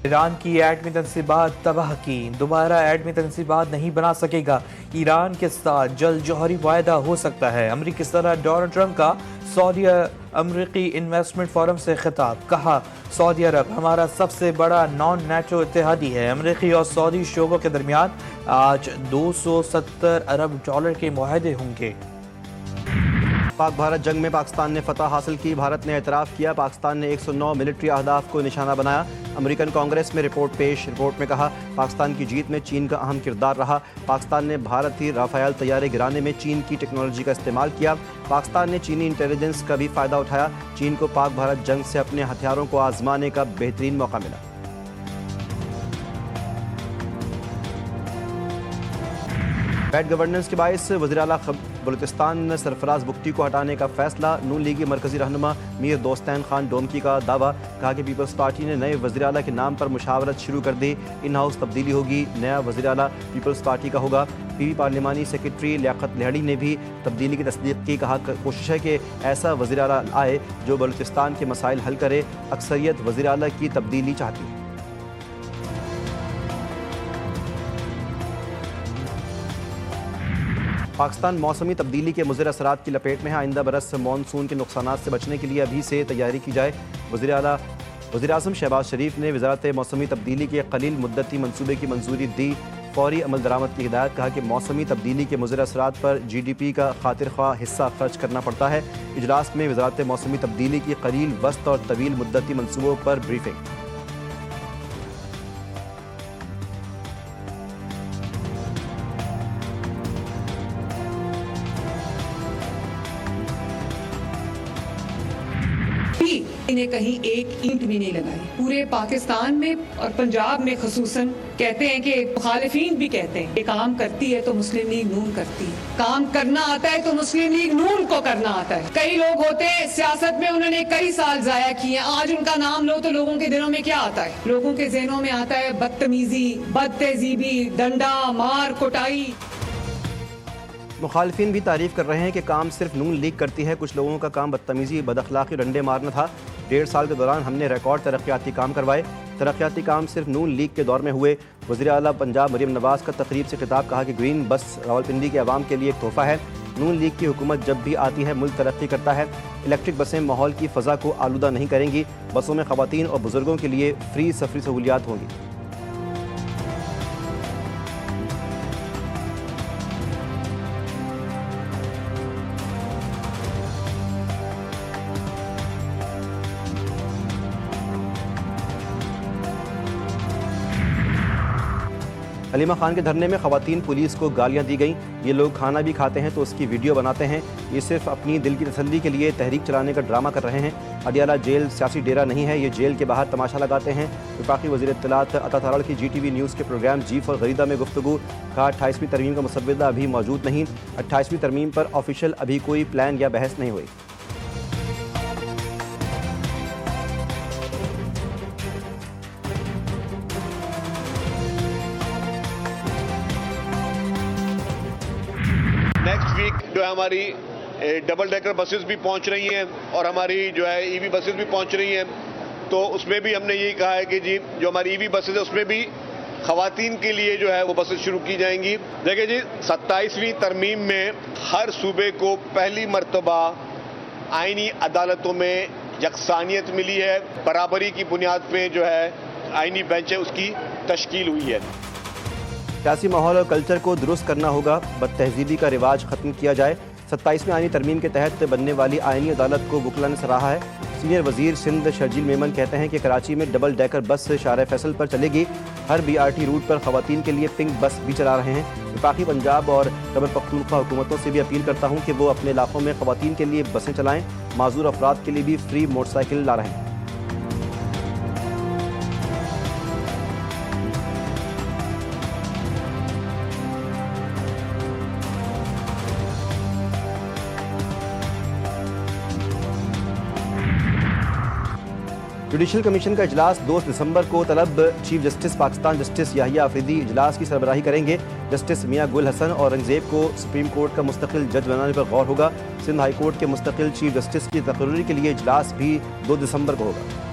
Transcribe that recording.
Iran की एटमी तनसीबात तबाह की, दोबारा एटमी तनसीबात नहीं बना सकेगा। ईरान के साथ जल्द जौहरी वायदा हो सकता है। अमरीकी सदर डोनाल्ड ट्रंप का सऊदी अमरीकी इन्वेस्टमेंट फोरम से खिताब, कहा सऊदी अरब हमारा सबसे बड़ा नॉन नेटो इत्तेहादी है। अमरीकी और सऊदी शोबों के दरमियान आज 270 अरब डॉलर के मुआहदे होंगे। पाक भारत जंग में पाकिस्तान ने फतह हासिल की, भारत ने एतराफ़ किया पाकिस्तान ने 109 मिलिट्री अहदाफ को निशाना बनाया। अमेरिकन कांग्रेस में रिपोर्ट पेश, रिपोर्ट में कहा पाकिस्तान की जीत में चीन का अहम किरदार रहा। पाकिस्तान ने भारतीय राफेल तैयारे गिराने में चीन की टेक्नोलॉजी का इस्तेमाल किया। पाकिस्तान ने चीनी इंटेलिजेंस का भी फ़ायदा उठाया। चीन को पाक भारत जंग से अपने हथियारों को आजमाने का बेहतरीन मौका मिला। बैड गवर्नेंस के बायस वज़ीर-ए-आला बलूचिस्तान सरफराज बुख्ती को हटाने का फैसला। नून लीग मरकजी रहनुमा मीर दोस्तैन खान डोमकी का दावा, कहा कि पीपल्स पार्टी ने नए वज़ीर-ए-आला के नाम पर मुशावरत शुरू कर दी। इन हाउस तब्दीली होगी, नया वज़ीर-ए-आला पीपल्स पार्टी का होगा। पीवी पार्लिमानी सेक्रेटरी लियाकत लहड़ी ने भी तब्दीली की तस्दीक की, कहा कोशिश है कि ऐसा वज़ीर-ए-आला आए जो बलूचिस्तान के मसाइल हल करे। अक्सरियत वज़ीर-ए-आला की तब्दीली चाहती है। पाकिस्तान मौसमी तब्दीली के मुज़र असरात की लपेट में है। आइंदा बरस मानसून के नुकसानात से बचने के लिए अभी से तैयारी की जाए। वज़ीर-ए-आज़म शहबाज शरीफ ने वज़ारत मौसमी तब्दीली के कलील मुद्दती मनसूबे की मंजूरी दी, फौरी अमल दरामद की हिदायत। कहा कि मौसमी तब्दीली के मुज़र असरात पर GDP का खातिर ख्वाह हिस्सा खर्च करना पड़ता है। इजलास में वज़ारत मौसमी तब्दीली की कलील, वस्त और तवील मुद्दती मनसूबों पर ब्रीफिंग। इन्हें कहीं एक ईंट भी नहीं लगाई। पूरे पाकिस्तान में और पंजाब में खसूसन कहते हैं कि मुखालिफिन भी कहते हैं कि काम करती है तो मुस्लिम लीग नून करती है, काम करना आता है तो मुस्लिम लीग नून को करना आता है। कई लोग होते हैं सियासत में, उन्होंने कई साल जाया किए, आज उनका नाम लो तो लोगों के दिलों में क्या आता है? लोगों के ज़हनों में आता है बदतमीजी, बदतहजीबी, डंडा मार कुटाई। मुखालिफिन भी तारीफ कर रहे हैं कि काम सिर्फ नून लीग करती है। कुछ लोगों का काम बदतमीजी, बदअखलाकी, डंडे मारना था। 1.5 साल के दौरान हमने रिकॉर्ड तरक्याती काम करवाए। तरक्याती काम सिर्फ नून लीग के दौर में हुए। वज़ीर-ए-आला पंजाब मरीम नवाज़ का तकरीब से खिताब, कहा कि ग्रीन बस रावलपिंडी के अवाम के लिए एक तोहफ़ा है। नून लीग की हुकूमत जब भी आती है मुल्क तरक्की करता है। इलेक्ट्रिक बसें माहौल की फ़ज़ा को आलूदा नहीं करेंगी। बसों में ख़वातीन और बुज़ुर्गों के लिए फ्री सफरी सहूलियात होंगी। हलीमा खान के धरने में ख़वातीन पुलिस को गालियां दी गईं। ये लोग खाना भी खाते हैं तो उसकी वीडियो बनाते हैं। ये सिर्फ अपनी दिल की तसल्ली के लिए तहरीक चलाने का ड्रामा कर रहे हैं। अडियाला जेल सियासी डेरा नहीं है, ये जेल के बाहर तमाशा लगाते हैं। वफाकी वज़ीर इत्तलात अता तारड़ की GTV न्यूज़ के प्रोग्राम जीफ और गरीदा में गुफ्तगू, कहा 28वीं तरमीम का मुसव्वदा अभी मौजूद नहीं। 28वीं तरमीम पर ऑफिशियल अभी कोई प्लान या बहस नहीं हुई। नेक्स्ट वीक जो है हमारी डबल डेकर बसेस भी पहुंच रही हैं और हमारी जो है EV बसेस भी पहुंच रही हैं। तो उसमें भी हमने यही कहा है कि जी जो हमारी EV बसेस है उसमें भी खवातीन के लिए जो है वो बसेस शुरू की जाएंगी। देखिए जी 27वीं तरमीम में हर सूबे को पहली मर्तबा आईनी अदालतों में यकसानियत मिली है। बराबरी की बुनियाद पे जो है आईनी बेंच है उसकी तश्कील हुई है। सियासी माहौल और कल्चर को दुरुस्त करना होगा, बदतहजीबी का रिवाज ख़त्म किया जाए। 27वीं आईनी तरमीम के तहत बनने वाली आईनी अदालत को वुकला ने सराहा है। सीनियर वजीर सिंध शर्जील मेमन कहते हैं कि कराची में डबल डेकर बस शाहराह फैसल पर चलेगी। हर BRT रूट पर खवातीन के लिए पिंक बस भी चला रहे हैं। वफाकी पंजाब और खैबर पख्तूनख्वा हुकूमतों से भी अपील करता हूँ कि वो अपने इलाकों में खवातीन के लिए बसें चलाएँ। माजूर अफराद के लिए भी फ्री मोटरसाइकिल ला रहे हैं। जुडिशल कमीशन का इजलास 2 दिसंबर को तलब। Chief justice Pakistan justice Yahya Afridi इजलास की सरबराही करेंगे। जस्टिस मियां गुल हसन और औरंगजेब को सुप्रीम कोर्ट का मुस्तकिल जज बनाने पर गौर होगा। सिंध हाई कोर्ट के मुस्तकिल चीफ जस्टिस की तकर्री के लिए इजलास भी 2 दिसंबर को होगा।